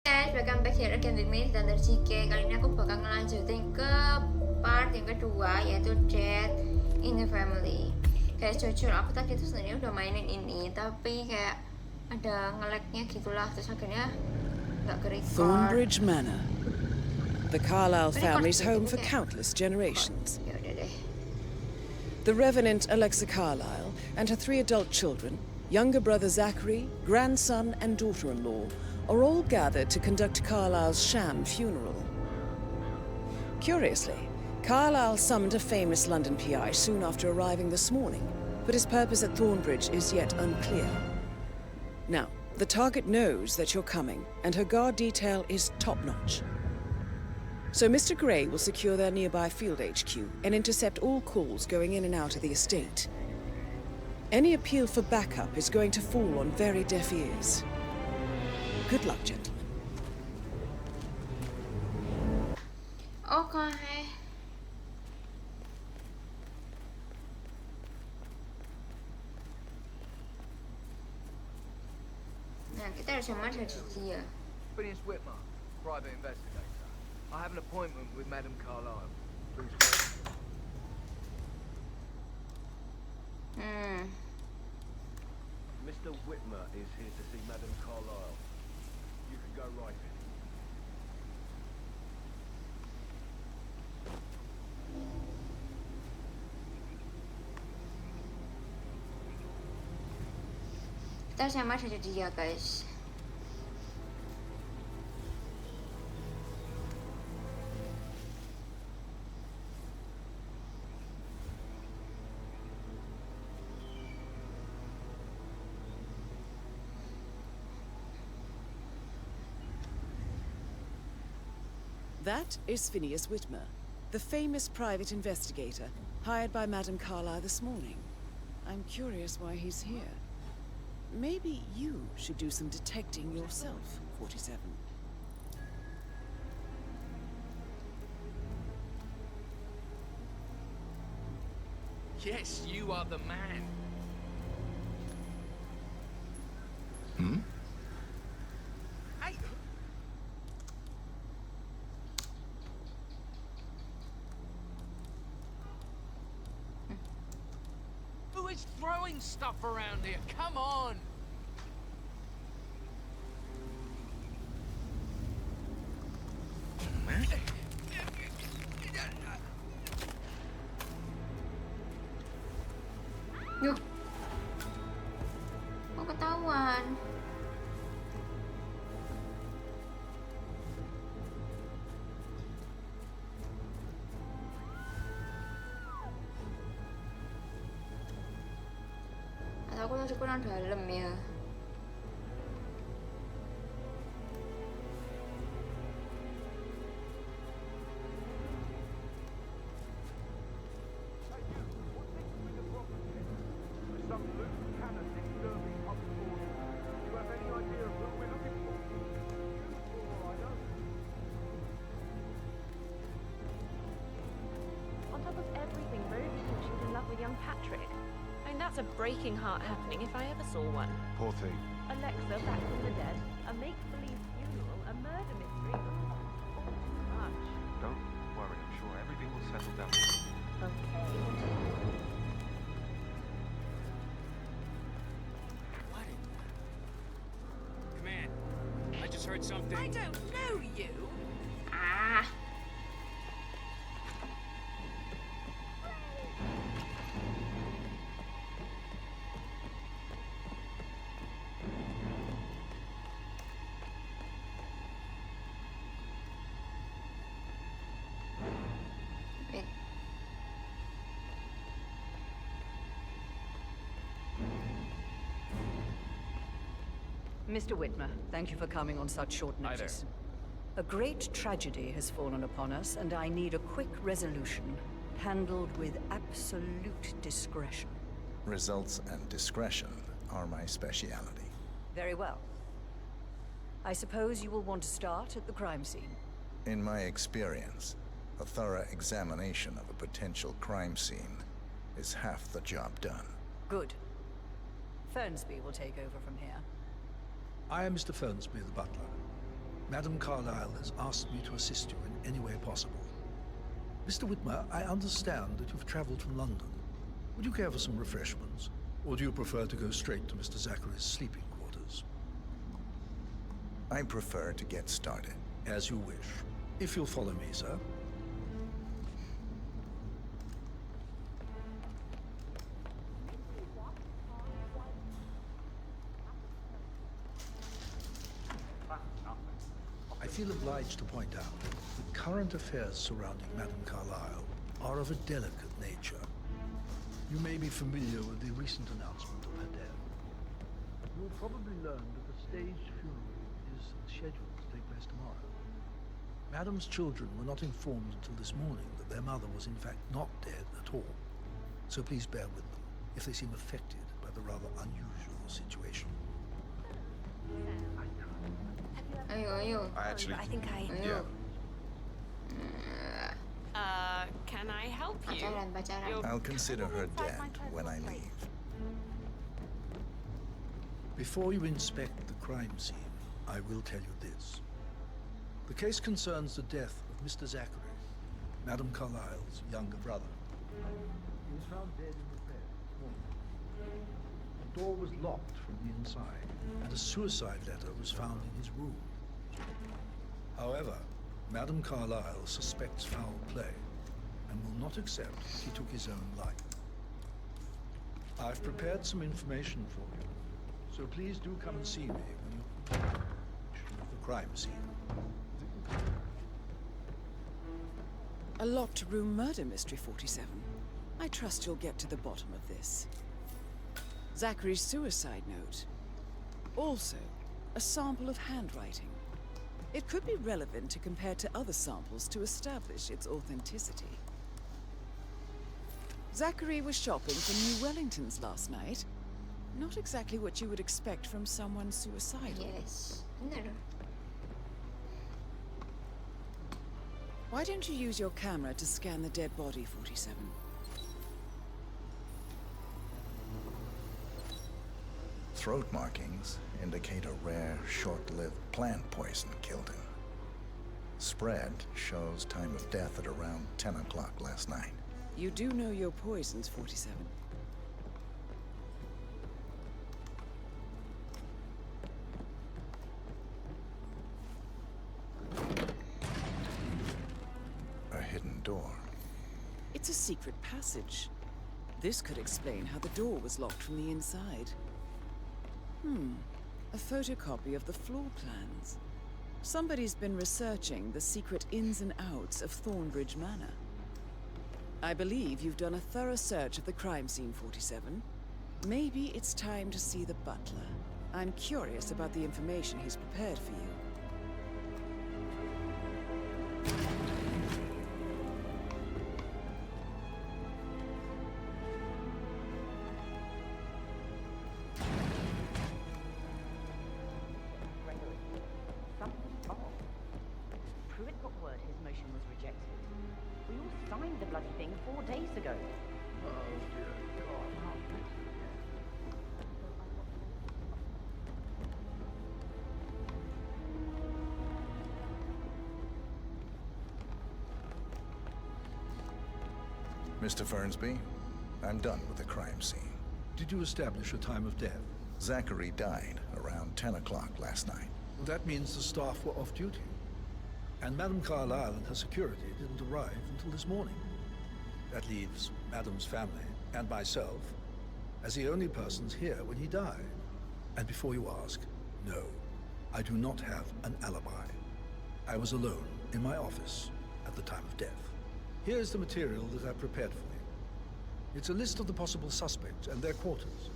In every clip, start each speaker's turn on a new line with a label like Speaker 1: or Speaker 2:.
Speaker 1: Guys, welcome back here again with me dan dari Kay. Kali ini aku bakal ngelanjutin ke part yang kedua, yaitu Death in the Family. Kayak jujur aku tadi tuh sebenarnya udah mainin ini, tapi kayak ada nge-lagnya gitulah, terus akhirnya nggak ke-record.
Speaker 2: Thornbridge Manor, the Carlisle family's home for countless generations. The Revenant Alexa Carlisle and her 3 adult children, younger brother Zachary, grandson and daughter-in-law, are all gathered to conduct Carlisle's sham funeral. Curiously, Carlisle summoned a famous London PI soon after arriving this morning, but his purpose at Thornbridge is yet unclear. Now, the target knows that you're coming, and her guard detail is top-notch. So Mr. Gray will secure their nearby field HQ and intercept all calls going in and out of the estate. Any appeal for backup is going to fall on very deaf ears. Good luck, gentlemen.
Speaker 1: Okay. Nah, kita harus sama dari dia.
Speaker 3: Phineas Whitmer, private investigator. I have an appointment with Madame Carlisle. Please wait. Mr. Whitmer is here to see Madame Carlisle. You can go right in.
Speaker 1: Kita harus sama dari dia, guys.
Speaker 2: That is Phineas Whitmer, the famous private investigator hired by Madame Carlisle this morning. I'm curious why he's here. Maybe you should do some detecting yourself, 47.
Speaker 4: Yes, you are the man. Hey! Who is throwing stuff around here? Come on!
Speaker 1: Yuk. Kok ketahuan? Atau aku masih kurang dalam ya?
Speaker 5: On top of everything, Rose thinks she's in love with young Patrick. I mean, that's a breaking heart happening if I ever saw one.
Speaker 6: Poor thing.
Speaker 5: Alexa back from the dead, a make-believe funeral, a murder mystery. Too much.
Speaker 6: Don't worry, I'm sure everything will settle down.
Speaker 5: Okay.
Speaker 4: What in the... Command, I just heard something.
Speaker 5: I don't know you.
Speaker 1: Ah. Wait.
Speaker 7: Mr. Whitmer, thank you for coming on such short notice. A great tragedy has fallen upon us, and I need a quick resolution, handled with absolute discretion.
Speaker 8: Results and discretion are my speciality.
Speaker 7: Very well. I suppose you will want to start at the crime scene.
Speaker 8: In my experience, a thorough examination of a potential crime scene is half the job done.
Speaker 7: Good. Fernsby will take over from here.
Speaker 9: I am Mr. Fernsby, the butler. Madam Carlyle has asked me to assist you in any way possible. Mr. Whitmer, I understand that you've traveled from London. Would you care for some refreshments? Or do you prefer to go straight to Mr. Zachary's sleeping quarters?
Speaker 8: I prefer to get started.
Speaker 9: As you wish. If you'll follow me, sir. I feel obliged to point out that the current affairs surrounding Madame Carlyle are of a delicate nature. You may be familiar with the recent announcement of her death. You will probably learn that the staged funeral is scheduled to take place tomorrow. Madame's children were not informed until this morning that their mother was in fact not dead at all. So please bear with them if they seem affected by the rather unusual situation.
Speaker 1: Ayo.
Speaker 5: I think I...
Speaker 1: Ayo.
Speaker 10: Can I help you?
Speaker 1: Pacaran.
Speaker 8: I'll consider her dead when I leave.
Speaker 9: Before you inspect the crime scene, I will tell you this. The case concerns the death of Mr. Zachary, Madame Carlyle's younger brother. He was found dead in the bed this morning. The door was locked from the inside, and a suicide letter was found in his room. However, Madame Carlyle suspects foul play and will not accept that he took his own life. I've prepared some information for you, so please do come and see me when you of the crime scene.
Speaker 2: A locked room murder mystery, 47. I trust you'll get to the bottom of this. Zachary's suicide note. Also, a sample of handwriting. It could be relevant to compare to other samples to establish its authenticity. Zachary was shopping for New Wellingtons last night. Not exactly what you would expect from someone suicidal.
Speaker 1: Yes. Bener.
Speaker 2: Why don't you use your camera to scan the dead body, 47?
Speaker 8: Throat markings indicate a rare, short-lived plant poison killed him. Spread shows time of death at around 10 o'clock last night.
Speaker 2: You do know your poisons, 47.
Speaker 8: A hidden door.
Speaker 2: It's a secret passage. This could explain how the door was locked from the inside. A photocopy of the floor plans. Somebody's been researching the secret ins and outs of Thornbridge Manor. I believe you've done a thorough search of the crime scene, 47. Maybe it's time to see the butler. I'm curious about the information he's prepared for you.
Speaker 5: Something's wrong. Pruitt got word his motion was rejected. We all signed the bloody thing 4 days ago.
Speaker 9: Oh dear God, not this again.
Speaker 8: Mr. Fernsby, I'm done with the crime scene.
Speaker 9: Did you establish a time of death?
Speaker 8: Zachary died around 10 o'clock last night.
Speaker 9: Well, that means the staff were off duty. And Madame Carlyle and her security didn't arrive until this morning. That leaves Madame's family and myself as the only persons here when he died. And before you ask, no, I do not have an alibi. I was alone in my office at the time of death. Here's the material that I prepared for you. It's a list of the possible suspects and their quarters.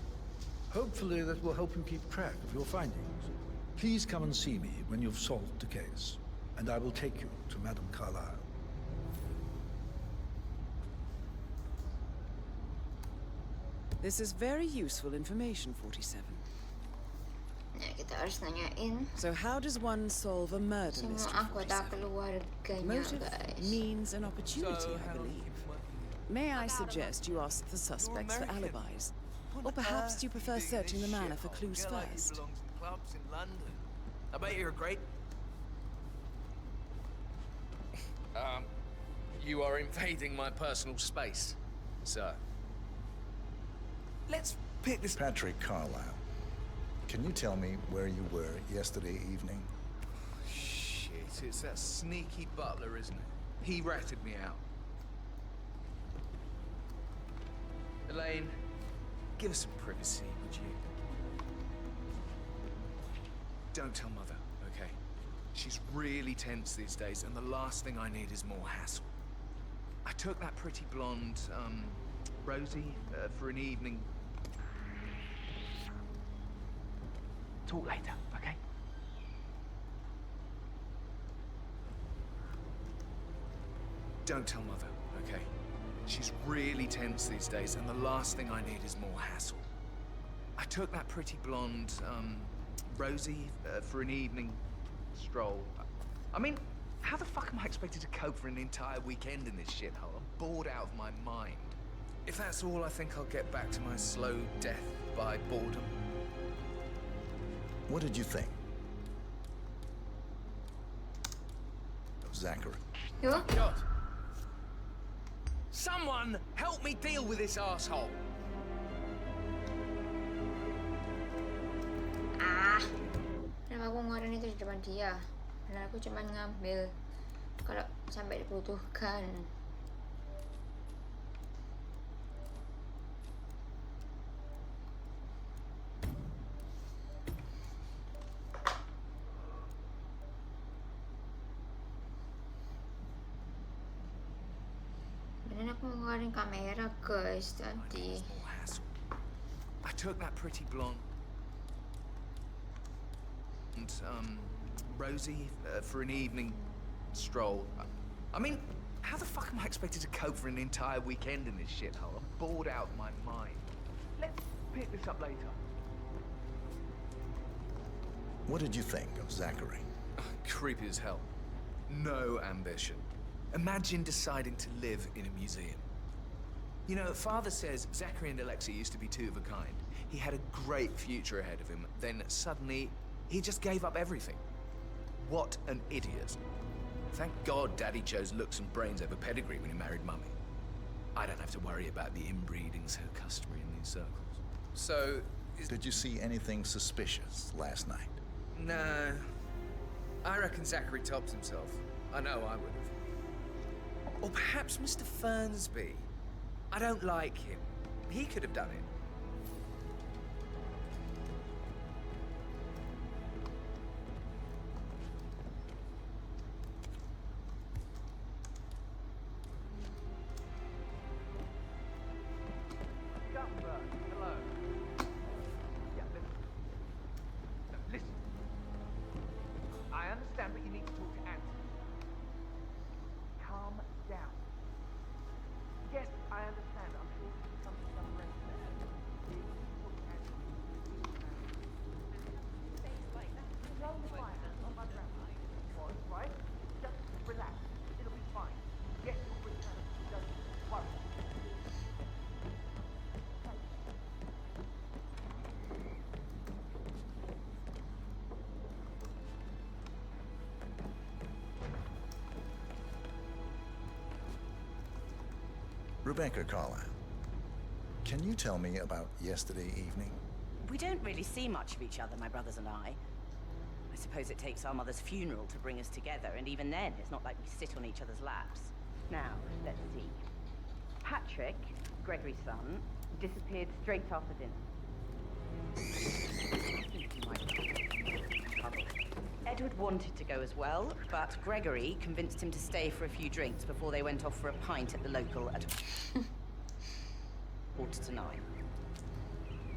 Speaker 9: Hopefully that will help you keep track of your findings. Please come and see me when you've solved the case, and I will take you to Madame Carlyle.
Speaker 2: This is very useful information, 47.
Speaker 1: Nah, kita harus nanyain
Speaker 2: So how does one solve a murder
Speaker 1: semua
Speaker 2: mystery,
Speaker 1: anggota
Speaker 2: 47?
Speaker 1: keluarganya,
Speaker 2: Motive,
Speaker 1: guys.
Speaker 2: means, and opportunity, I believe. May I suggest you ask the suspects for alibis? Or perhaps you prefer searching the manor for clues first?
Speaker 3: Belongs in clubs in London. I bet you're a great
Speaker 4: You are invading my personal space, sir. Let's pick this...
Speaker 8: Patrick Carlisle, can you tell me where you were yesterday evening?
Speaker 3: Shit, it's that sneaky butler, isn't it? He ratted me out. Elaine, give us some privacy, would you? Don't tell Mother, okay? She's really tense these days, and the last thing I need is more hassle. I took that pretty blonde, Rosie, for an evening. Talk later, okay? Don't tell Mother, okay? She's really tense these days, and the last thing I need is more hassle. I took that pretty blonde, Rosie, for an evening stroll. I mean, how the fuck am I expected to cope for an entire weekend in this shithole? I'm bored out of my mind. If that's all, I think I'll get back to my slow death by boredom.
Speaker 8: What did you think of Zachary?
Speaker 1: Yo.
Speaker 4: God. Someone help me deal with this asshole.
Speaker 1: Kenapa aku ngeluarin itu di depan dia? Karena aku cuma ngambil kalau sampai dibutuhkan. Dan aku ngeluarin kamera guys tadi.
Speaker 3: I took that pretty blonde, Rosie, for an evening stroll. I mean, how the fuck am I expected to cope for an entire weekend in this shithole? I'm bored out of my mind. Let's pick this up later.
Speaker 8: What did you think of Zachary?
Speaker 3: Creepy as hell. No ambition. Imagine deciding to live in a museum. You know, Father says Zachary and Alexei used to be two of a kind. He had a great future ahead of him. Then suddenly, he just gave up everything. What an idiot. Thank God Daddy chose looks and brains over pedigree when he married Mummy. I don't have to worry about the inbreeding so customary in these circles. So...
Speaker 8: Did you see anything suspicious last night?
Speaker 3: No. I reckon Zachary tops himself. I know I would have. Or perhaps Mr. Fernsby. I don't like him. He could have done it. Hello. Yeah, listen. I understand, but you need to talk to Anthony. Calm down. Yes, I understand. I'm sure there's something right there. You need to talk to Anthony. No, fine. On my ground. Was, right? Just relax. It'll be fine. Get your return. Don't worry.
Speaker 8: Rebecca Carlisle, can you tell me about yesterday evening?
Speaker 5: We don't really see much of each other, my brothers and I. I suppose it takes our mother's funeral to bring us together, and even then, it's not like we sit on each other's laps. Now, let's see. Patrick, Gregory's son, disappeared straight after dinner. Edward wanted to go as well, but Gregory convinced him to stay for a few drinks before they went off for a pint at the local at 8:45.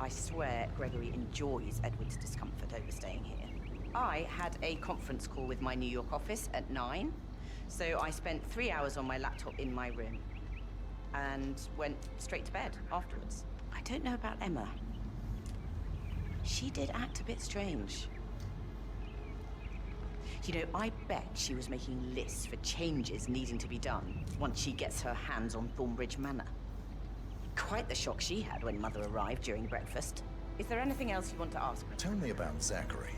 Speaker 5: I swear Gregory enjoys Edward's discomfort over staying here. I had a conference call with my New York office at 9, so I spent 3 hours on my laptop in my room and went straight to bed afterwards. I don't know about Emma. She did act a bit strange. You know, I bet she was making lists for changes needing to be done once she gets her hands on Thornbridge Manor. Quite the shock she had when Mother arrived during breakfast. Is there anything else you want to ask me?
Speaker 8: Tell me about Zachary.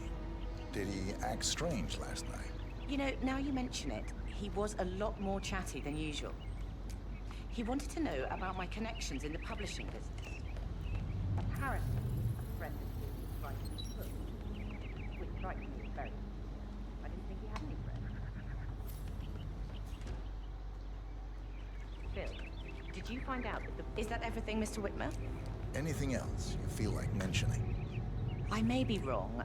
Speaker 8: Did he act strange last night?
Speaker 5: You know, now you mention it, he was a lot more chatty than usual. He wanted to know about my connections in the publishing business. Apparently, a friend of his was writing a book, which strikes me as very... I didn't think he had any friends. Phil, did you find out that the... Is that everything, Mr. Whitmer?
Speaker 8: Anything else you feel like mentioning?
Speaker 5: I may be wrong,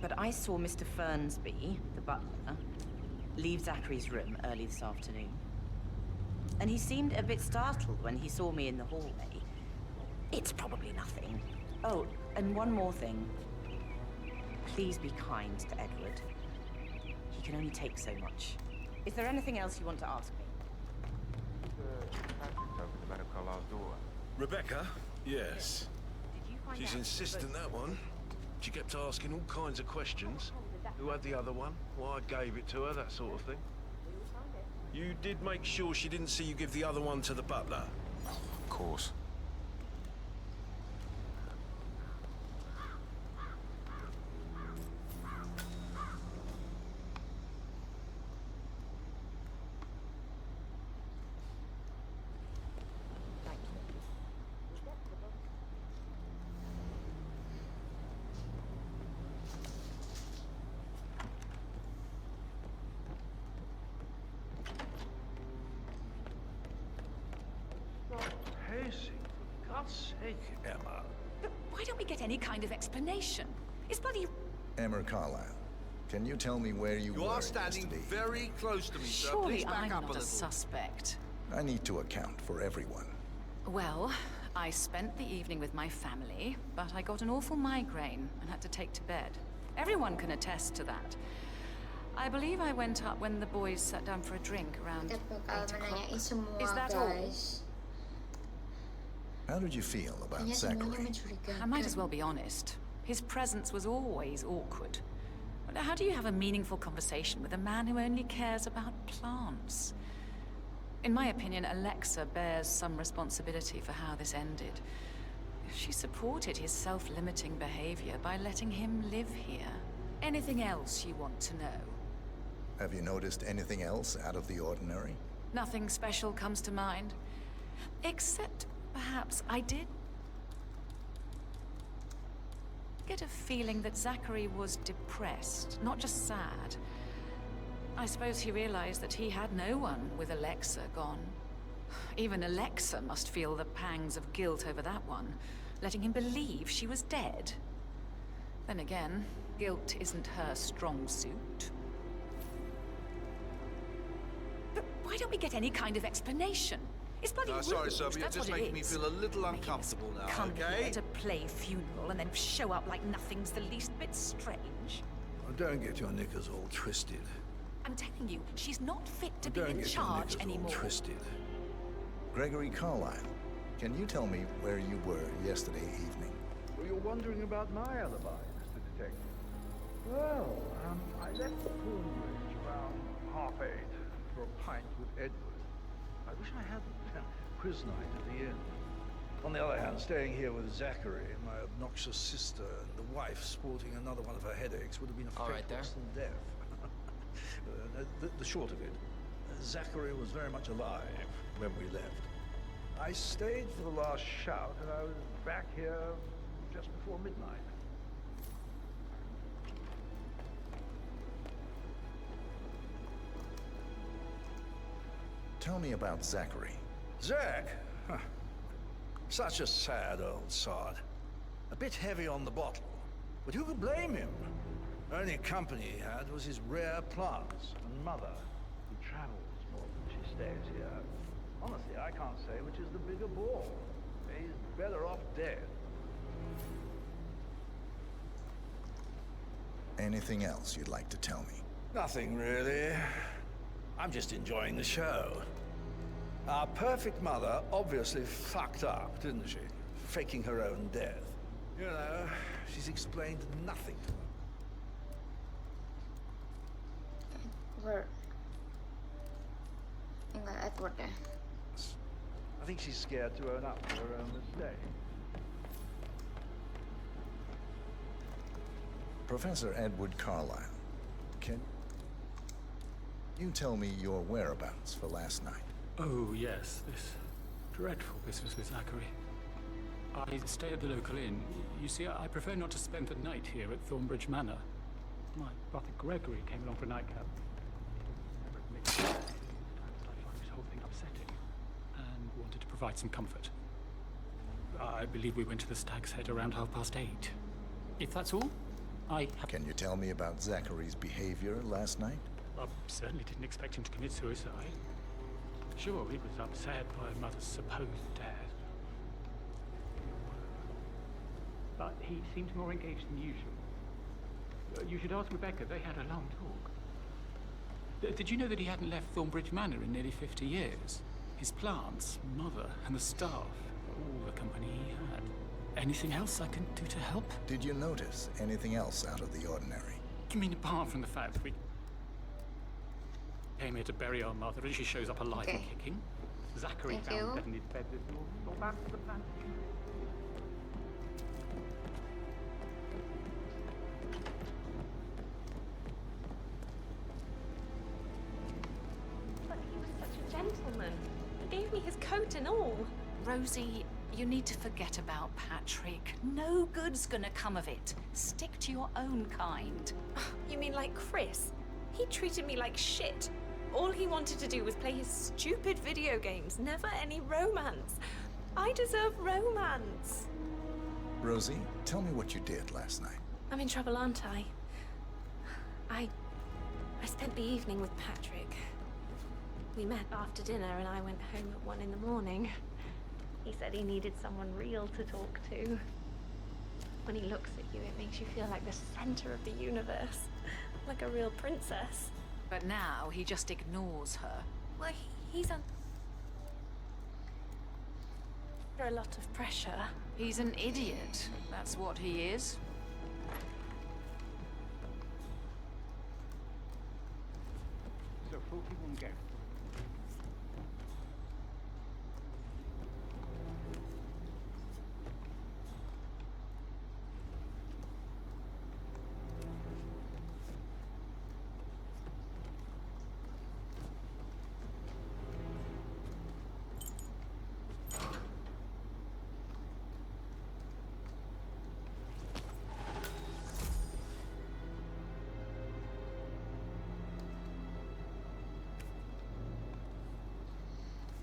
Speaker 5: but I saw Mr. Fernsby, the butler, leave Zachary's room early this afternoon. And he seemed a bit startled when he saw me in the hallway. It's probably nothing. Oh, and one more thing. Please be kind to Edward. He can only take so much. Is there anything else you want to ask me?
Speaker 6: Patrick's opened the Madame Carlisle's door.
Speaker 11: Rebecca? Yes.
Speaker 5: Did you find
Speaker 11: She's
Speaker 5: out
Speaker 11: insistent, that one. She kept asking all kinds of questions. Who had the other one? Why I gave it to her, that sort of thing. You did make sure she didn't see you give the other one to the butler?
Speaker 6: Of course.
Speaker 9: Pacey, for God's sake, Emma.
Speaker 7: But why don't we get any kind of explanation? It's bloody...
Speaker 8: Emma Carlisle, can you tell me where you were
Speaker 12: You are standing
Speaker 8: yesterday?
Speaker 12: very close to me, sir.
Speaker 7: Surely
Speaker 12: Please back
Speaker 7: I'm
Speaker 12: up
Speaker 7: not
Speaker 12: a
Speaker 7: a
Speaker 12: little.
Speaker 7: suspect.
Speaker 8: I need to account for everyone.
Speaker 7: Well, I spent the evening with my family, but I got an awful migraine and had to take to bed. Everyone can attest to that. I believe I went up when the boys sat down for a drink around 8
Speaker 1: Kita bakal
Speaker 7: o'clock.
Speaker 1: menanyai semua,
Speaker 7: Is that all?
Speaker 1: guys.
Speaker 8: How did you feel about
Speaker 1: Kayaknya semuanya
Speaker 8: Zachary?
Speaker 1: mencurigakan.
Speaker 7: I might as well be honest. His presence was always awkward. But how do you have a meaningful conversation with a man who only cares about plants? In my opinion, Alexa bears some responsibility for how this ended. She supported his self-limiting behavior by letting him live here. Anything else you want to know?
Speaker 8: Have you noticed anything else out of the ordinary?
Speaker 7: Nothing special comes to mind. Except, perhaps, I did get a feeling that Zachary was depressed, not just sad. I suppose he realized that he had no one with Alexa gone. Even Alexa must feel the pangs of guilt over that one, letting him believe she was dead. Then again, guilt isn't her strong suit. But why don't we get any kind of explanation? It's bloody rude.
Speaker 12: Sorry, sir, but you're
Speaker 7: That's
Speaker 12: just
Speaker 7: what it
Speaker 12: making me
Speaker 7: is.
Speaker 12: feel a little
Speaker 7: Making us
Speaker 12: uncomfortable now,
Speaker 7: come
Speaker 12: okay?
Speaker 7: here to play funeral and then show up like nothing's the least bit strange.
Speaker 9: Oh, don't get your knickers all twisted.
Speaker 7: I'm telling you, she's not fit to be
Speaker 9: Don't
Speaker 7: in
Speaker 9: get your
Speaker 7: charge
Speaker 9: knickers
Speaker 7: anymore.
Speaker 9: all twisted.
Speaker 8: Gregory Carlisle, can you tell me where you were yesterday evening?
Speaker 9: Well, you're wondering about my alibi, Mr. Detective. Well, I left Thornbridge around 8:30 for a pint with Edward. I wish I hadn't. Quiz night at the inn. On the other hand, staying here with Zachary, my obnoxious sister, and the wife sporting another one of her headaches would have been a
Speaker 4: All
Speaker 9: fate
Speaker 4: right there.
Speaker 9: worse than death. The short of it, Zachary was very much alive when we left. I stayed for the last shout, and I was back here just before midnight.
Speaker 8: Tell me about Zachary.
Speaker 9: Zach? Huh. Such a sad old sod. A bit heavy on the bottle. But who could blame him? Only company he had was his rare plants and mother, who travels more than she stays here. Honestly, I can't say which is the bigger bore. He's better off dead.
Speaker 8: Anything else you'd like to tell me?
Speaker 9: Nothing really. I'm just enjoying the show. Our perfect mother obviously fucked up, didn't she? Faking her own death. You know, she's explained nothing to them.
Speaker 1: Edward. Tinggal Edward ya.
Speaker 9: I think she's scared to own up to her own mistake.
Speaker 8: Professor Edward Carlisle, can You tell me your whereabouts for last night.
Speaker 12: Oh, yes, this dreadful business with Zachary. I stay at the local inn. You see, I prefer not to spend the night here at Thornbridge Manor. My brother Gregory came along for a nightcap. I find this whole thing upsetting and wanted to provide some comfort. I believe we went to the Stag's Head around 8:30. If that's all, I have...
Speaker 8: Can you tell me about Zachary's behavior last night?
Speaker 12: I certainly didn't expect him to commit suicide. Sure, he was upset by Mother's supposed death. But he seemed more engaged than usual. You should ask Rebecca. They had a long talk. Did you know that he hadn't left Thornbridge Manor in nearly 50 years? His plants, Mother, and the staff, all the company he had. Anything else I can do to help?
Speaker 8: Did you notice anything else out of the ordinary?
Speaker 12: You mean apart from the fact that we came here to bury our mother and she shows up alive and kicking? Zachary found dead in his bed this morning. All back to the plan.
Speaker 10: But he was such a gentleman. He gave me his coat and all.
Speaker 7: Rosie, you need to forget about Patrick. No good's gonna come of it. Stick to your own kind.
Speaker 10: You mean like Chris? He treated me like shit. All he wanted to do was play his stupid video games, never any romance. I deserve romance.
Speaker 8: Rosie, tell me what you did last night.
Speaker 10: I'm in trouble, aren't I? I spent the evening with Patrick. We met after dinner and I went home at 1 in the morning. He said he needed someone real to talk to. When he looks at you, it makes you feel like the center of the universe. Like a real princess.
Speaker 7: But now he just ignores her.
Speaker 10: Well, he's under a lot of pressure.
Speaker 7: He's an idiot. That's what he is.
Speaker 12: So 41 go.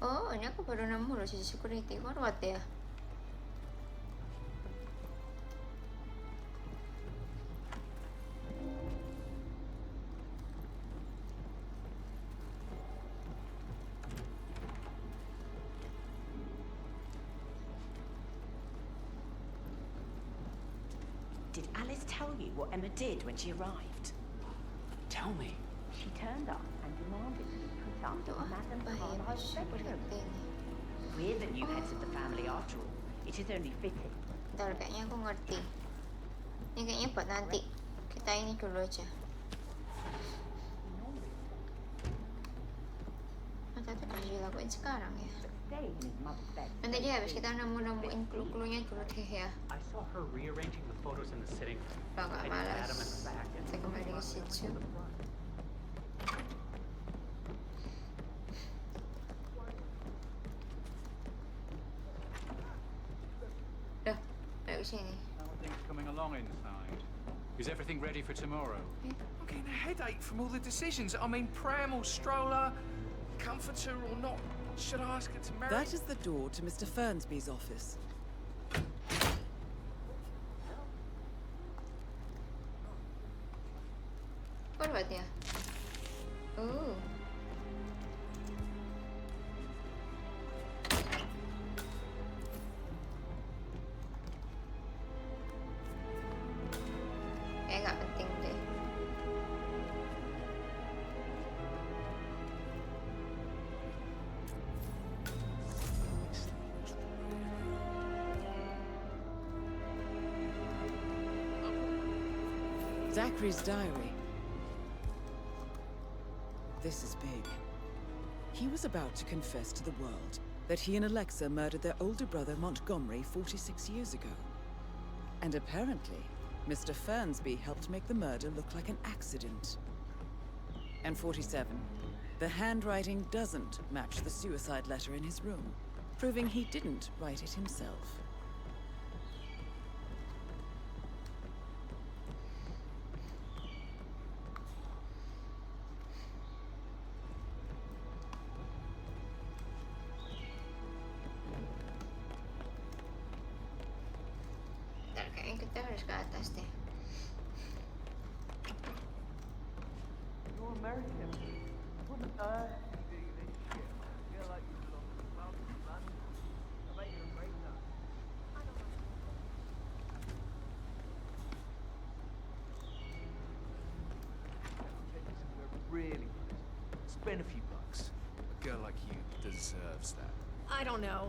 Speaker 1: Oh, ini aku baru nemu loh sisi security. What ya?
Speaker 5: Did Alice tell you what Emma did when she arrived?
Speaker 12: Tell me.
Speaker 5: She turned up and demanded to be put up in Madame Carlyle's bedroom. We're the new heads of the family after all. It is only fitting.
Speaker 1: Bentar, kayaknya aku ngerti. Ini kayaknya buat nanti. Kita ini dulu aja. Atau itu harus dilakuin sekarang ya? Nanti dia habis kita nemuin clue-cluenya dulu deh ya.
Speaker 12: I saw her rearranging the photos in the sitting room.
Speaker 1: Kalau nggak malas, kita kembali ke situ. Dah, ayo sini.
Speaker 12: How are things coming along inside? Is everything ready for tomorrow?
Speaker 3: I'm getting a headache from all the decisions. I mean, pram or stroller, comforter or not. Should I ask her to marry?
Speaker 2: That is the door to Mr. Fernsby's office.
Speaker 1: What about dia? Oh. Kayak nggak penting deh.
Speaker 2: Zachary's diary. This is big. He was about to confess to the world that he and Alexa murdered their older brother Montgomery 46 years ago. And apparently, Mr. Fernsby helped make the murder look like an accident. And 47 The handwriting doesn't match the suicide letter in his room, proving he didn't write it himself.
Speaker 1: Kayaknya kita harus ke atas deh.
Speaker 13: You're American. Wouldn't I? Feel like you belong to the club, man. I bet you're a great guy. Take you somewhere really nice. Spend a few bucks.
Speaker 3: A girl like you deserves that.
Speaker 10: I don't know.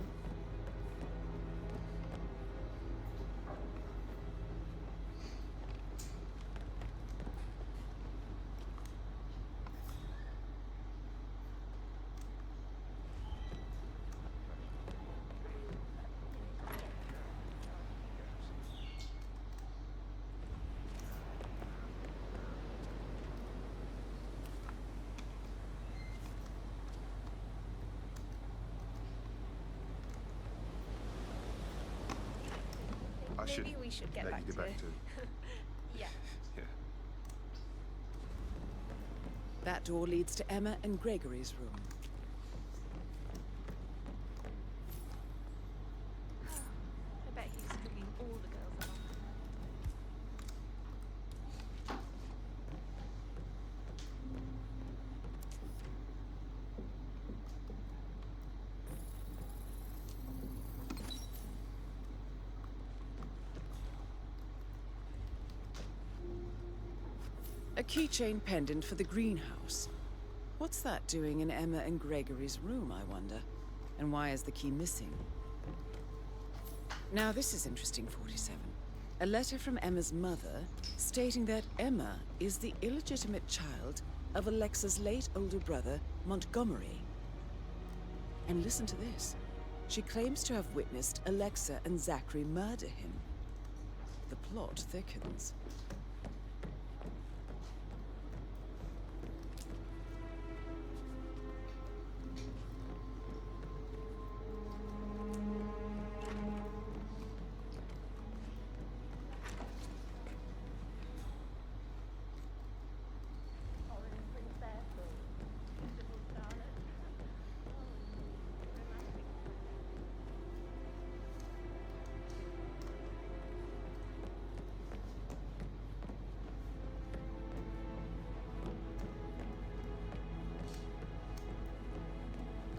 Speaker 8: Maybe
Speaker 10: we should get
Speaker 8: let
Speaker 10: back
Speaker 8: you get
Speaker 10: to...
Speaker 8: back to.
Speaker 10: Yeah.
Speaker 8: Yeah.
Speaker 2: That door leads to Emma and Gregory's room.
Speaker 10: I bet he's stringing all the girls along.
Speaker 2: A keychain pendant for the greenhouse. What's that doing in Emma and Gregory's room, I wonder? And why is the key missing? Now this is interesting, 47. A letter from Emma's mother stating that Emma is the illegitimate child of Alexa's late older brother, Montgomery. And listen to this. She claims to have witnessed Alexa and Zachary murder him. The plot thickens.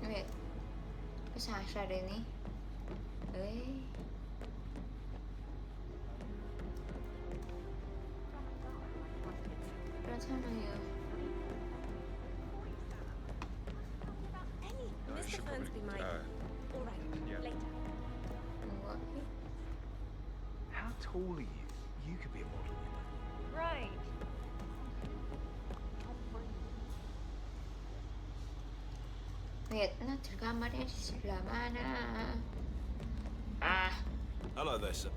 Speaker 1: Wait, Sasha deh nih. Sana ya.
Speaker 10: Mr. Fernsby might. All right, later.
Speaker 1: What?
Speaker 3: How tall are you? You could be a model, you know.
Speaker 10: Right.
Speaker 1: Wait, nanti kamarnya di sebelah mana? Ah.
Speaker 11: Hello there, sir.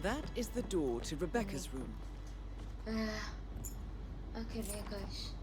Speaker 2: That is the door to Rebecca's room.
Speaker 1: Okay deh guys.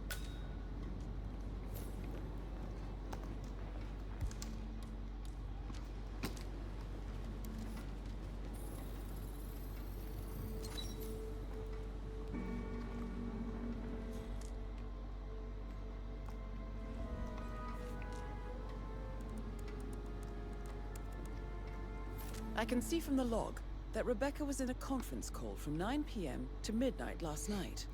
Speaker 2: I can see from the log that Rebecca was in a conference call from 9 p.m. to midnight last night.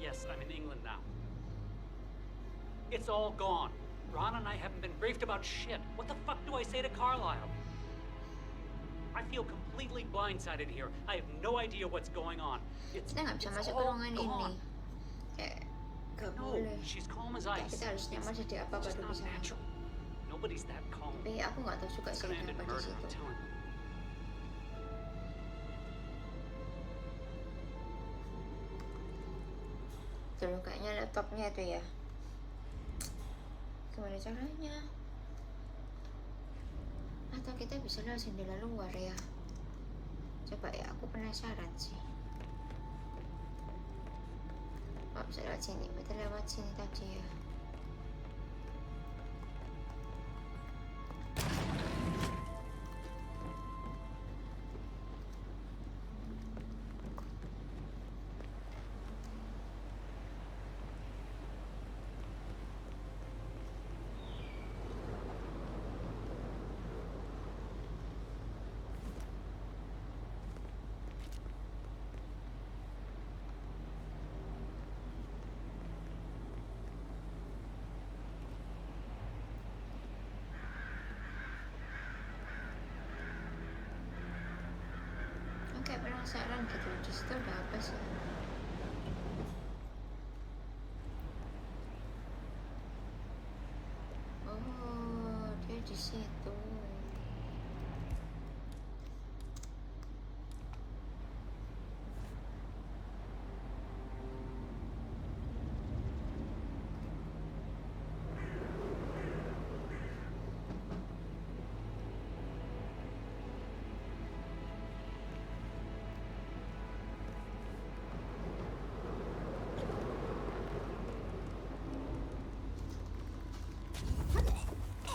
Speaker 12: Yes, I'm in England now. It's all gone. Ron and I haven't been briefed about shit. What the fuck do I say to Carlisle? I feel completely blindsided here. I have no idea what's going on. It's
Speaker 1: Kita nggak bisa masuk ke
Speaker 12: all
Speaker 1: ruangan ini.
Speaker 12: gone.
Speaker 1: Kayak gak
Speaker 12: No,
Speaker 1: boleh.
Speaker 12: she's calm as
Speaker 1: Kayak
Speaker 12: ice.
Speaker 1: kita harusnya masih di apa
Speaker 12: It's
Speaker 1: baru
Speaker 12: just not
Speaker 1: bisa.
Speaker 12: natural. Nobody Nobody's that calm.
Speaker 1: Tapi aku nggak tahu juga
Speaker 12: It's
Speaker 1: sih
Speaker 12: gonna end in
Speaker 1: kenapa di
Speaker 12: murder, I'm
Speaker 1: situ.
Speaker 12: telling you.
Speaker 1: Tuh kayaknya laptopnya itu ya. Gimana caranya? Atau kita bisa lewat jendela luar ya? Coba ya, aku penasaran sih. Oh, bisa lewat sini, betul lewat sini tadi ya. Kayak penasaran gitu, di situ ada apa sih? Oh, dia di situ.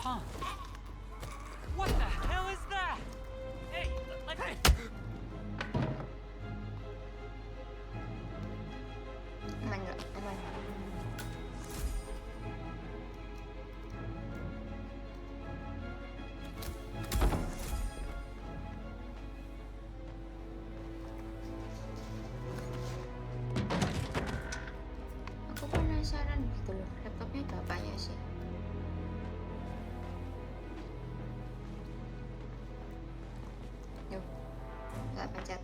Speaker 12: Huh. What the hell is that? Hey, hey!
Speaker 1: Aman nggak? Aman. Aku penasaran gitu loh, laptopnya ada apanya sih? Yuk, nggak pencet.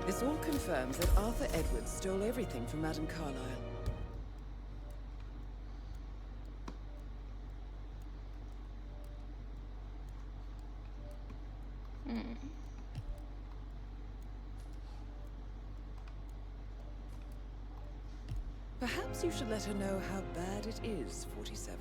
Speaker 2: This all confirms that Arthur Edwards stole everything from Madame Carlyle. Perhaps you should let her know how bad it is, 47.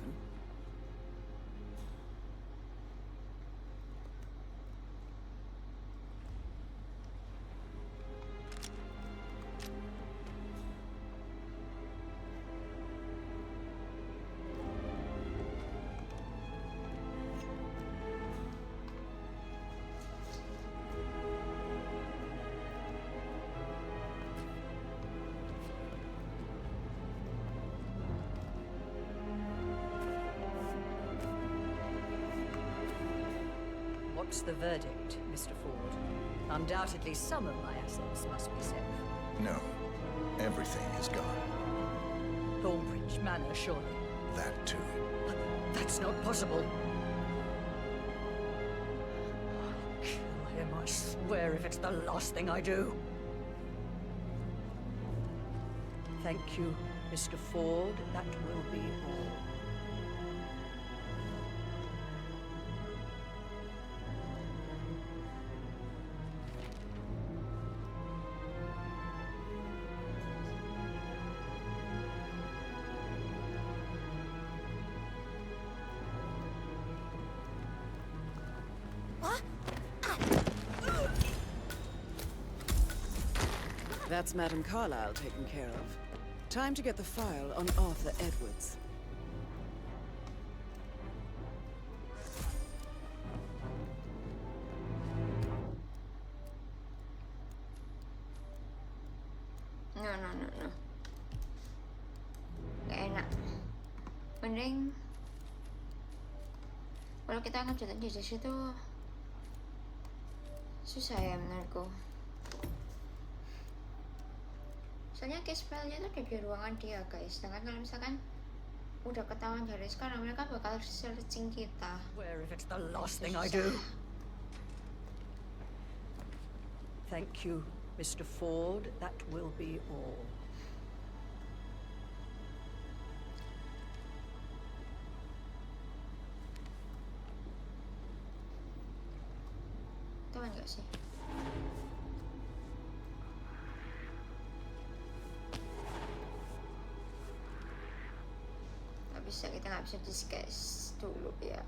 Speaker 14: What's the verdict, Mr. Ford? Undoubtedly some of my assets must be safe.
Speaker 8: No. Everything is gone.
Speaker 14: Thornbridge Manor, surely.
Speaker 8: That too.
Speaker 14: But that's not possible. I'll kill him, I swear, if it's the last thing I do. Thank you, Mr. Ford. That will be all.
Speaker 2: That's Madame Carlyle taken care of. Time to get the file on Arthur Edwards.
Speaker 1: No. Gak enak. Mending kalau kita ngecat di situ susah ya menurutku. Soalnya case filenya tuh ada di ruangan dia guys. Sedangkan kalau misalkan udah ketahuan dari sekarang, mereka bakal searching kita.
Speaker 14: Where if it's the last thing I do? Thank you, Mr. Ford. That will be all.
Speaker 1: Tahu nggak sih? Nggak bisa, kita nggak bisa disguise dulu ya.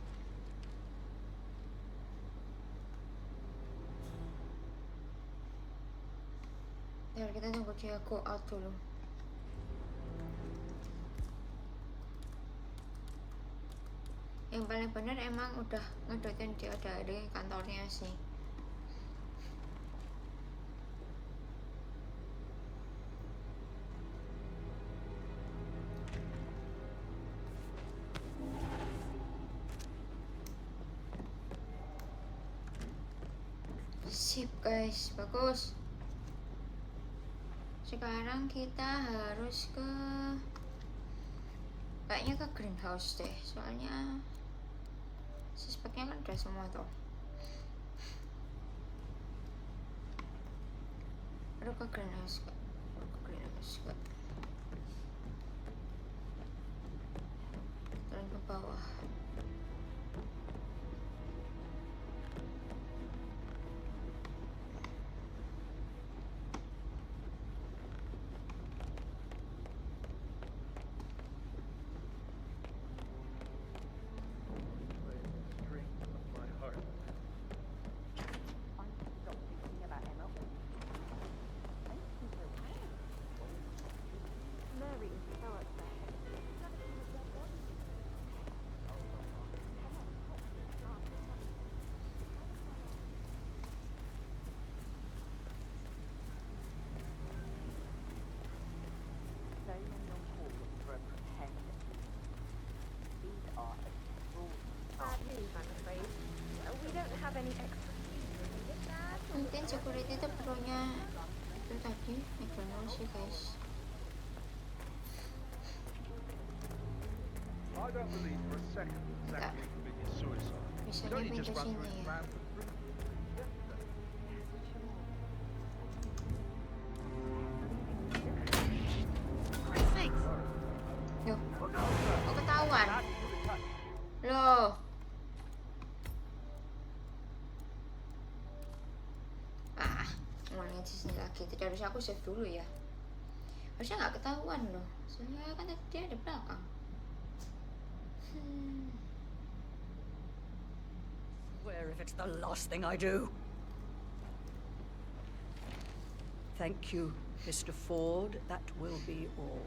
Speaker 1: Biar kita tunggu dia go out dulu. Yang paling benar emang udah ngedotin dia dari kantornya sih. Sip guys, bagus. Sekarang kita harus kayaknya ke greenhouse deh, soalnya suspeknya kan udah semua tuh. Aduh, ke greenhouse kak. Turun ke bawah. Mungkin security itu perlunya itu tadi, McDonald's sih guys.
Speaker 11: I don't believe for a second that Zachary committed suicide.
Speaker 1: Bisanya
Speaker 11: He'd only
Speaker 1: pintu
Speaker 11: just run through
Speaker 1: sini
Speaker 11: his
Speaker 1: ya.
Speaker 11: plan for 3
Speaker 1: Loh, kok ketahuan? Loh. Ngulangin di sini lagi. Tidak, harusnya aku save dulu ya. Harusnya nggak ketahuan loh. Soalnya kan tadi dia di belakang.
Speaker 14: Where if it's the last thing I do? Thank you, Mr. Ford. That will be all.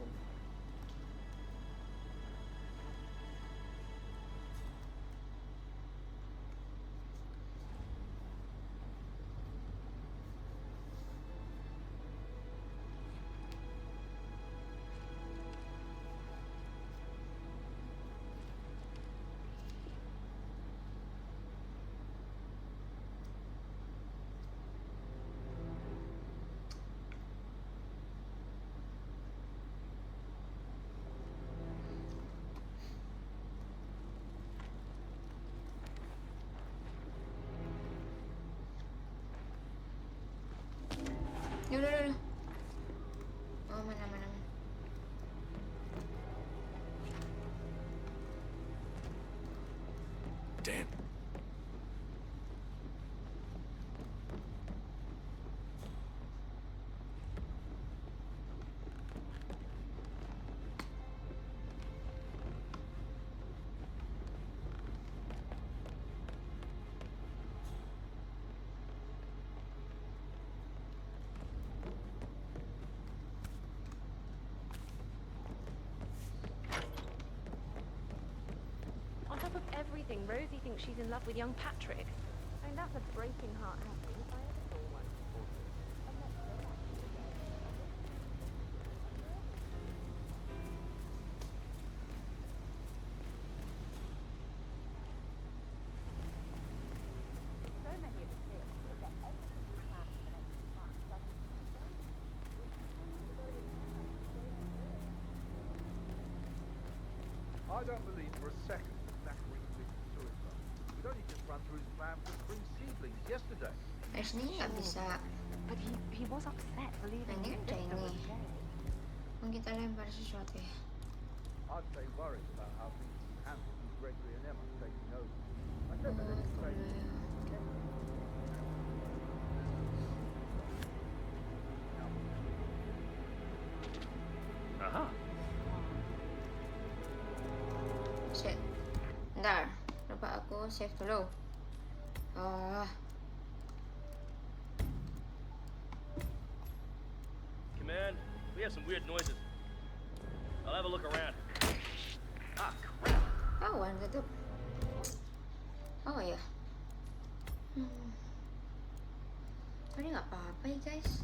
Speaker 1: Duh. Oh, mana.
Speaker 11: Damn.
Speaker 10: On top of everything, Rosie thinks she's in love with young Patrick. I mean, that's a breaking heart happening if I ever saw one.
Speaker 9: I don't believe for a second that Zachary committed suicide. We'd only just run through his plan for the spring seedlings yesterday.
Speaker 1: Ashley nggak bisa.
Speaker 10: But he was upset believing
Speaker 1: Ini
Speaker 10: his
Speaker 1: kan
Speaker 10: sister was
Speaker 1: ini.
Speaker 10: dead.
Speaker 1: Mau kita lempar sesuatu ya.
Speaker 9: I'd say worried about how things will be handled with Gregory and Emma taking over. I said that they'd say
Speaker 4: Aha.
Speaker 1: Shit. Bentar. Lupa aku save dulu.
Speaker 13: Command, we have some weird noises. I'll have a look around. Ah, crap.
Speaker 1: Kawan tutup. Oh ya. Ini nggak apa-apa ya guys.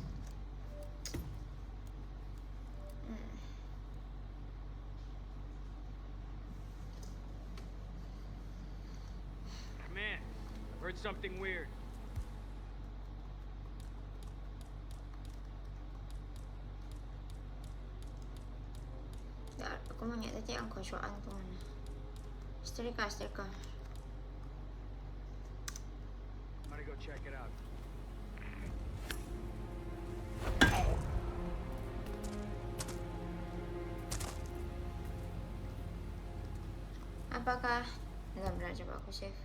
Speaker 4: Command, I've heard something weird.
Speaker 1: Ya, aku mau nyari tadi yang kosokan tuh mana. Setrika.
Speaker 4: I'm gonna go check it out.
Speaker 1: Apakah benar-benar coba aku save?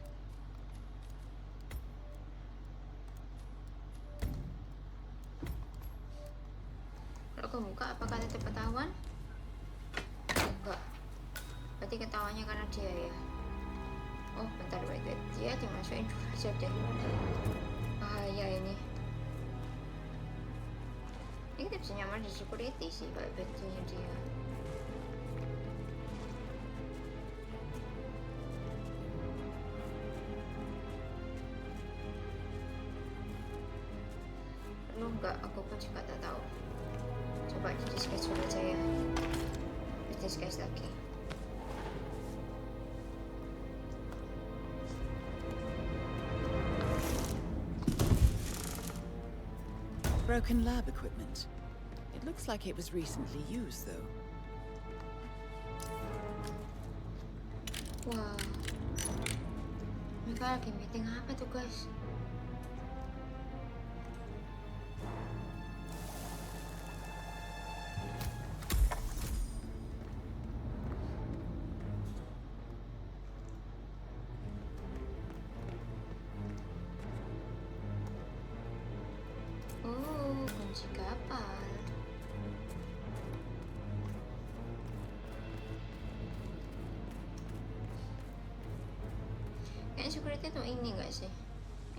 Speaker 1: Kalau aku buka, apakah tetap ketahuan? Enggak. Berarti ketahuannya karena dia ya. Oh, bentar, wait. Dia dimasukin dulu aja deh. Bahaya ini. Ini kita bisa nyamar di security sih, kayak betulnya dia. Perlu nggak? Aku pun juga tak tahu. Coba di disguise dulu aja ya. Di disguise lagi.
Speaker 2: Broken lab equipment. It looks like it was recently used, though.
Speaker 1: Wow. Mereka lagi meeting apa tuh, guys? Oh, kunci kapal. Kayaknya security tuh ini gak sih?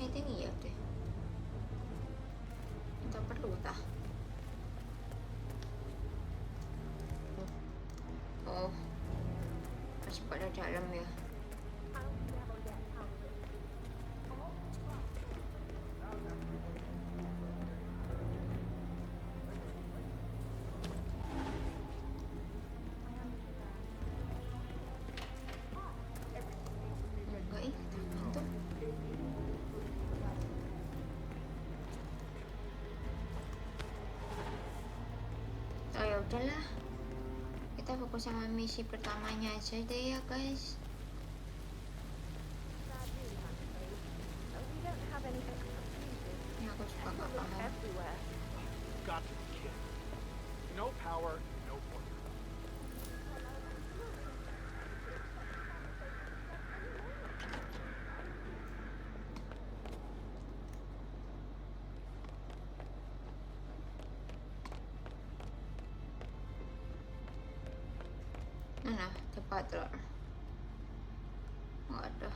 Speaker 1: I think iya deh. Atau perlu tah? Oh, masih pada dalam ya. Oh ya udahlah, kita fokus sama misi pertamanya aja deh ya guys. Ini aku juga gak paham.
Speaker 4: Got to be kidding. No power, no point.
Speaker 1: Mana? The butler. Nggak ada.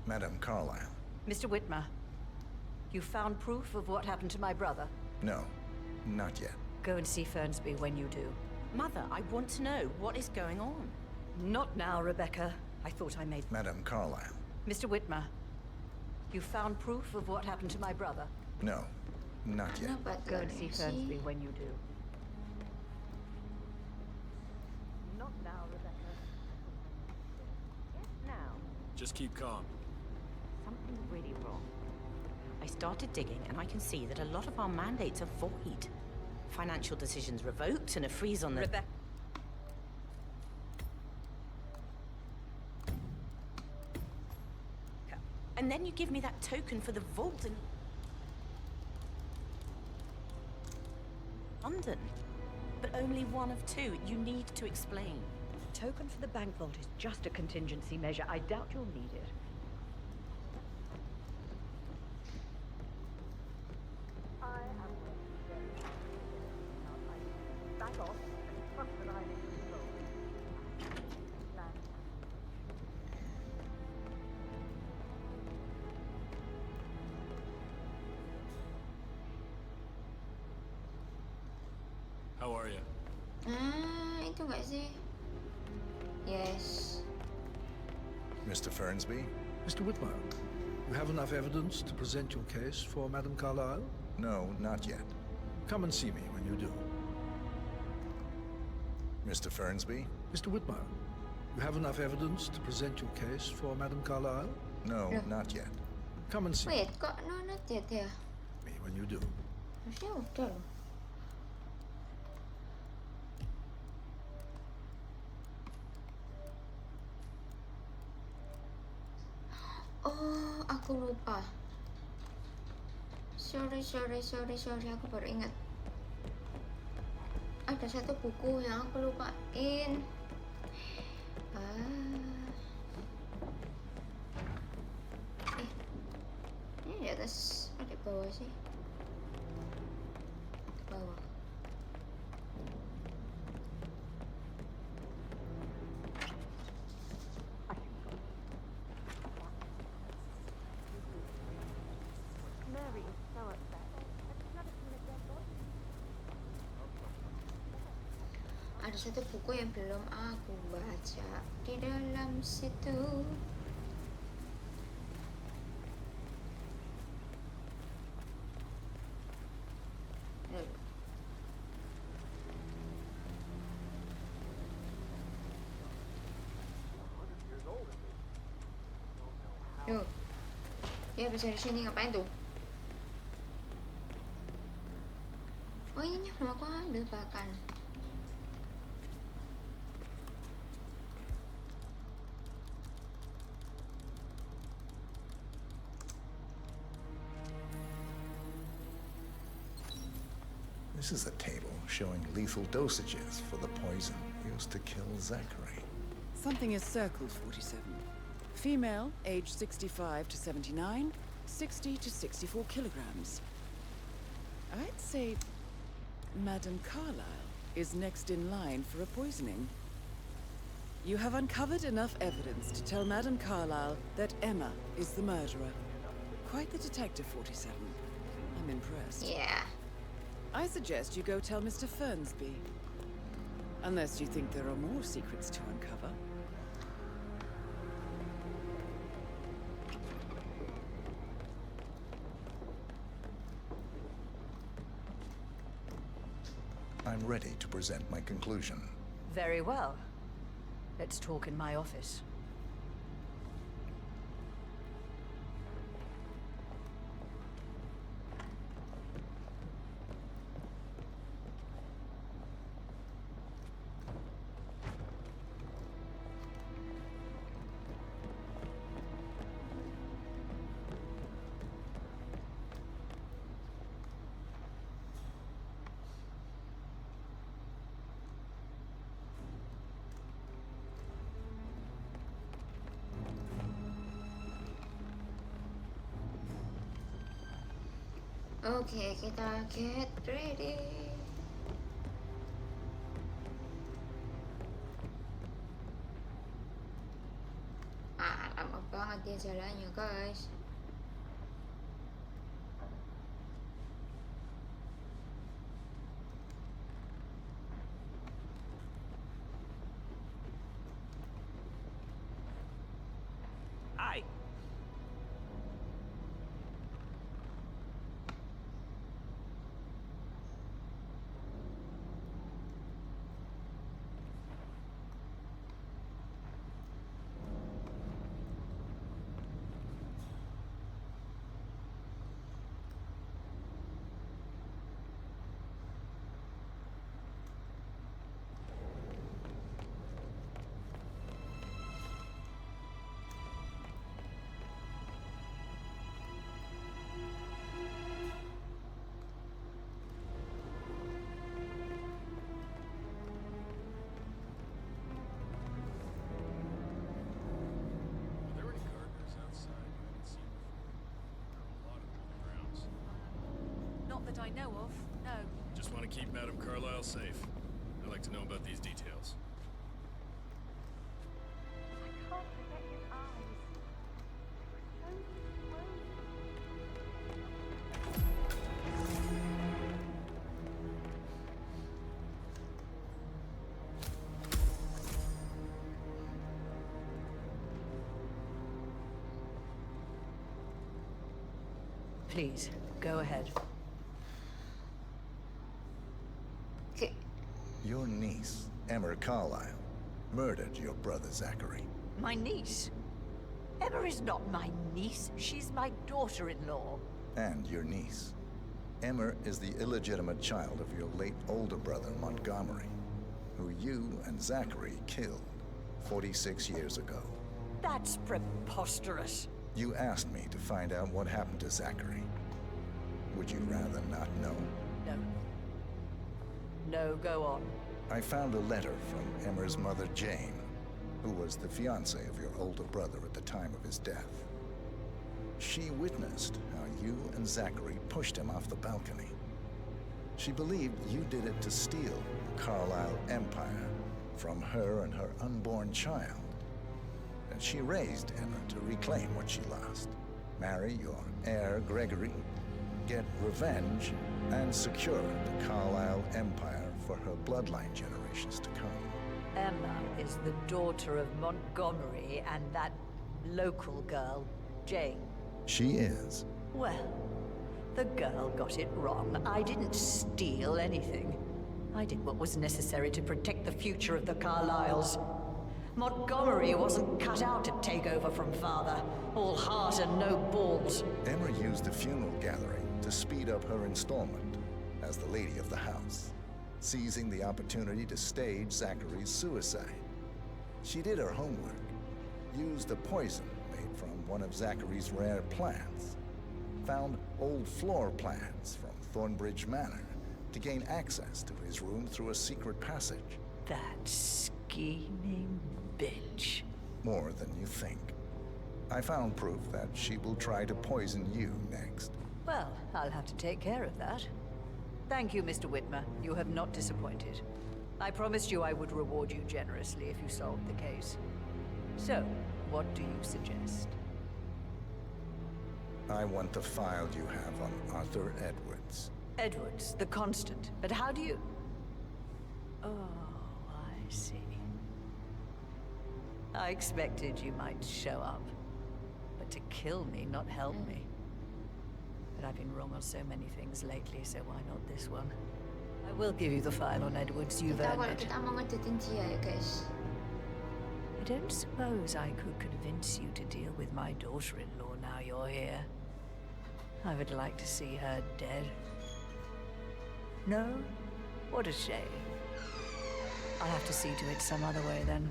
Speaker 8: Madam Carlyle.
Speaker 14: Mr. Whitmer, you found proof of what happened to my brother?
Speaker 8: No, not yet.
Speaker 14: Go and see Fernsby when you do.
Speaker 5: Mother, I want to know what is going on.
Speaker 14: Not now, Rebecca. I thought I made...
Speaker 8: Madam Carlyle.
Speaker 14: Mr. Whitmer, you found proof of what happened to my brother?
Speaker 8: No, not yet.
Speaker 14: Go and see Fernsby when you do. Not now, Rebecca. Yes, now.
Speaker 4: Just keep calm.
Speaker 14: Something's really wrong. I
Speaker 5: started digging and I can see that a lot of our mandates are void. Financial decisions revoked and a freeze on the...
Speaker 14: Rebecca.
Speaker 5: And then you give me that token for the vault in London. But only one of two. You need to explain.
Speaker 14: Token for the bank vault is just a contingency measure. I doubt you'll need it.
Speaker 13: Back off and trust that I'm in control. Land.
Speaker 12: How are you?
Speaker 1: Itu nggak sih? Yes.
Speaker 8: Mr. Fernsby?
Speaker 9: Mr. Whitmire, you have enough evidence to present your case for Madame Carlyle?
Speaker 8: No, not yet.
Speaker 9: Come and see me when you do.
Speaker 8: Mr. Fernsby?
Speaker 9: Mr. Whitmire, you have enough evidence to present your case for Madame Carlyle?
Speaker 8: No, not yet.
Speaker 9: Come and see
Speaker 1: Wait, kok no not yet ya?
Speaker 9: me when you do.
Speaker 1: Harusnya udah loh. Oh, aku lupa. Sorry, aku baru ingat. Ada satu buku yang aku lupain. Ini di atas, di bawah sih. Di bawah.
Speaker 10: Mary is so upset. I've never seen a dead body.
Speaker 1: Ada satu buku yang belum aku baca di dalam situ. Tuh, dia bisa di sini ngapain tuh? Oh ini belum aku ambil bahkan.
Speaker 8: This is a table showing lethal dosages for the poison used to kill Zachary.
Speaker 2: Something is circled, 47. Female, age 65 to 79, 60 to 64 kilograms. I'd say Madame Carlyle is next in line for a poisoning. You have uncovered enough evidence to tell Madame Carlyle that Emma is the murderer. Quite the detective, 47. I'm impressed.
Speaker 1: Yeah.
Speaker 2: I suggest you go tell Mr. Fernsby. Unless you think there are more secrets to uncover.
Speaker 8: I'm ready to present my conclusion.
Speaker 14: Very well. Let's talk in my office.
Speaker 1: Oke, kita get ready. Lama banget dia jalannya, guys.
Speaker 13: Hi.
Speaker 7: that I know of, no.
Speaker 15: Just want to keep Madame Carlyle safe. I'd like to know about these details.
Speaker 10: I can't forget his eyes.
Speaker 14: Please, go ahead.
Speaker 1: Okay.
Speaker 8: Your niece, Emma Carlyle, murdered your brother Zachary.
Speaker 14: My niece? Emma is not my niece. She's my daughter-in-law.
Speaker 8: And your niece. Emma is the illegitimate child of your late older brother, Montgomery, who you and Zachary killed 46 years ago.
Speaker 14: That's preposterous.
Speaker 8: You asked me to find out what happened to Zachary. Would you rather not know?
Speaker 14: No. No, go on.
Speaker 8: I found a letter from Emma's mother, Jane, who was the fiancée of your older brother at the time of his death. She witnessed how you and Zachary pushed him off the balcony. She believed you did it to steal the Carlyle empire from her and her unborn child. And she raised Emma to reclaim what she lost. Marry your heir, Gregory, get revenge, and secure the Carlyle empire for her bloodline generations to come.
Speaker 14: Emma is the daughter of Montgomery and that local girl, Jane.
Speaker 8: She is.
Speaker 14: Well, the girl got it wrong. I didn't steal anything. I did what was necessary to protect the future of the Carlyles. Montgomery wasn't cut out to take over from father. All heart and no balls.
Speaker 8: Emma used the funeral gathering to speed up her installment as the lady of the house, seizing the opportunity to stage Zachary's suicide. She did her homework, used a poison made from one of Zachary's rare plants, found old floor plans from Thornbridge Manor to gain access to his room through a secret passage.
Speaker 14: That scheming bitch.
Speaker 8: More than you think. I found proof that she will try to poison you next.
Speaker 14: Well, I'll have to take care of that. Thank you, Mr. Whitmer. You have not disappointed. I promised you I would reward you generously if you solved the case. So, what do you suggest?
Speaker 8: I want the file you have on Arthur Edwards.
Speaker 14: Edwards, the Constant. But how do you... Oh, I see. I expected you might show up. But to kill me, not help me. But I've been wrong on so many things lately, so why not this one? I will give you the file on Edwards. You've earned it.
Speaker 1: Kita mau ngedetin dia ya guys.
Speaker 14: I don't suppose I could convince you to deal with my daughter-in-law now you're here. I would like to see her dead. No? What a shame. I'll have to see to it some other way then.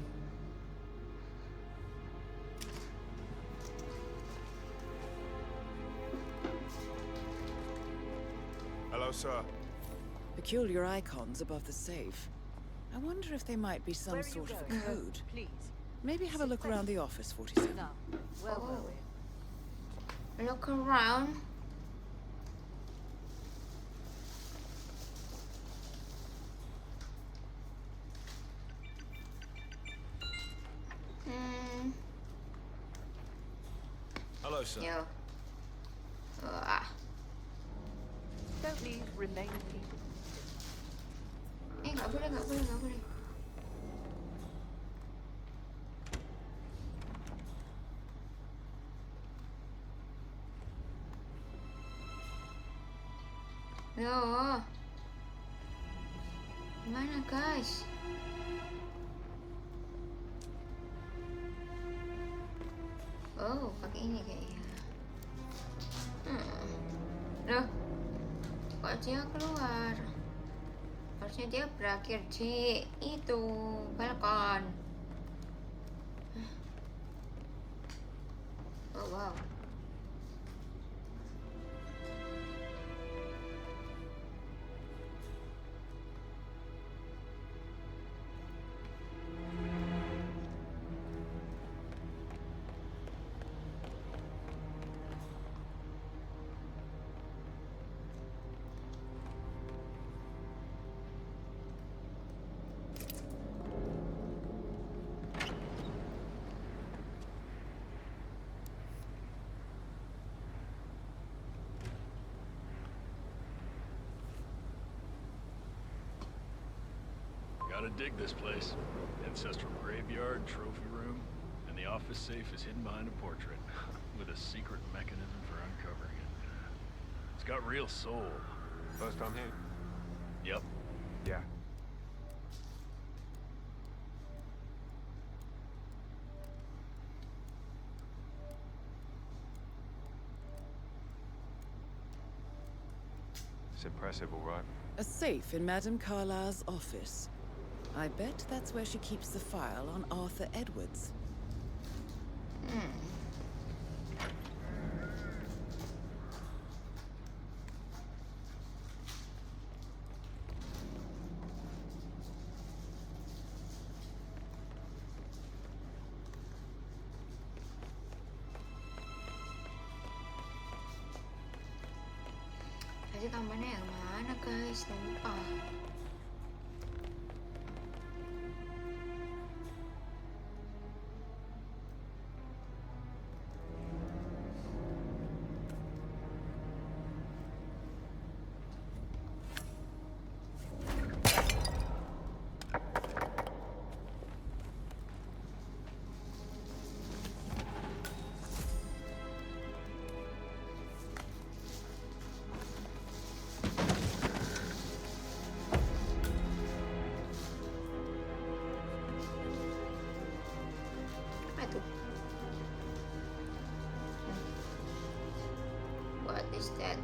Speaker 15: Hello, sir.
Speaker 2: Peculiar icons above the safe. I wonder if they might be some sort of a code.
Speaker 14: Please.
Speaker 2: Maybe have a look around the office, 47.
Speaker 14: Now, where were we?
Speaker 1: Look around.
Speaker 15: Hello, sir.
Speaker 1: Yo. Ah.
Speaker 14: Don't leave, remain people.
Speaker 1: Nggak boleh, nggak boleh, nggak boleh. Loh. Gimana, guys? Oh, pakai ini kayaknya. Loh. Kok dia keluar? Harusnya dia berakhir di itu balkon. Oh wow.
Speaker 15: Gotta dig this place. Ancestral graveyard, trophy room, and the office safe is hidden behind a portrait with a secret mechanism for uncovering it. It's got real soul.
Speaker 6: First time here?
Speaker 15: Yep.
Speaker 6: Yeah. It's impressive, all right.
Speaker 2: A safe in Madame Carlyle's office. I bet that's where she keeps the file on Arthur Edwards.
Speaker 1: Tadi kamarnya yang mana guys? Lupa. What is that?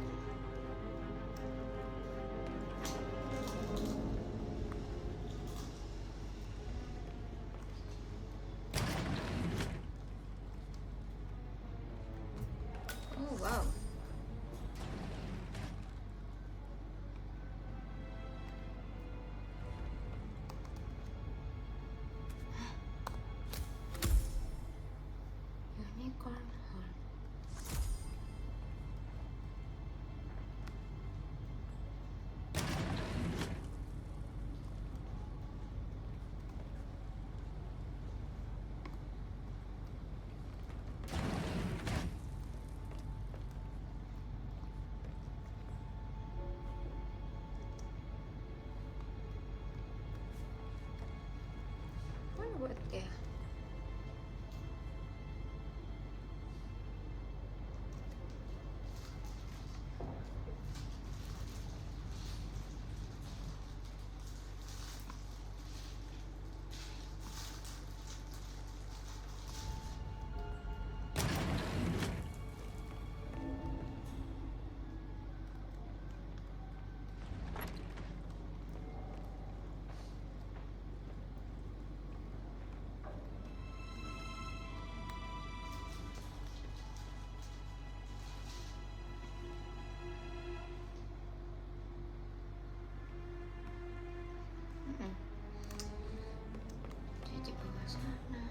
Speaker 1: Oh wow. Unicorn horn. What about there? Di bawah sana.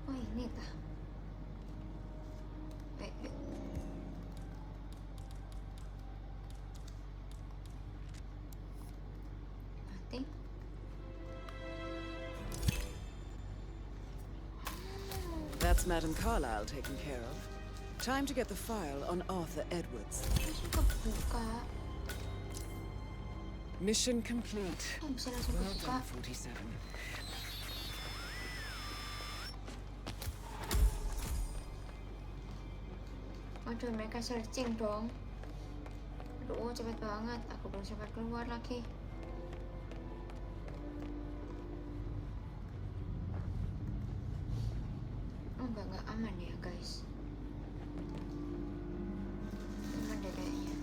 Speaker 1: Oh ini tah. Wait. Mati.
Speaker 2: That's Madame Carlyle taken care of. Time to get the file on Arthur Edwards.
Speaker 1: Masih kebuka.
Speaker 2: Mission complete.
Speaker 1: Oh, bisa langsung
Speaker 2: Well
Speaker 1: kebuka.
Speaker 2: done, 47.
Speaker 1: Aduh, mereka searching dong. Aduh, cepet banget. Aku belum sempat keluar lagi. Oh, enggak aman ya, guys. Aman deh kayaknya.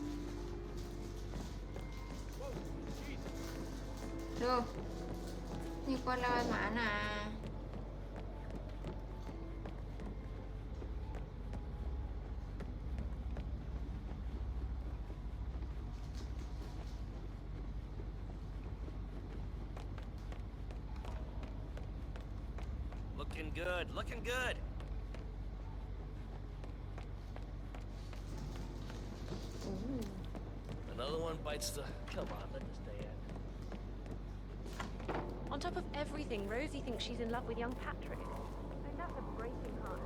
Speaker 1: Duh, ini keluar lewat mana?
Speaker 13: Looking good, looking good. Another one bites the... Come on, let this day end.
Speaker 10: On top of everything, Rosie thinks she's in love with young Patrick. I know that's breaking heart.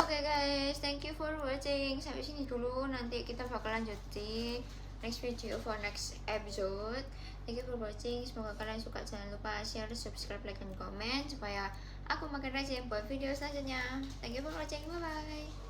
Speaker 1: Oke guys, thank you for watching. Sampai sini dulu, nanti kita bakal lanjut di next video for next episode. Thank you for watching. Semoga kalian suka. Jangan lupa share, subscribe, like, dan komen supaya aku makin rajin buat video selanjutnya. Thank you for watching. Bye bye.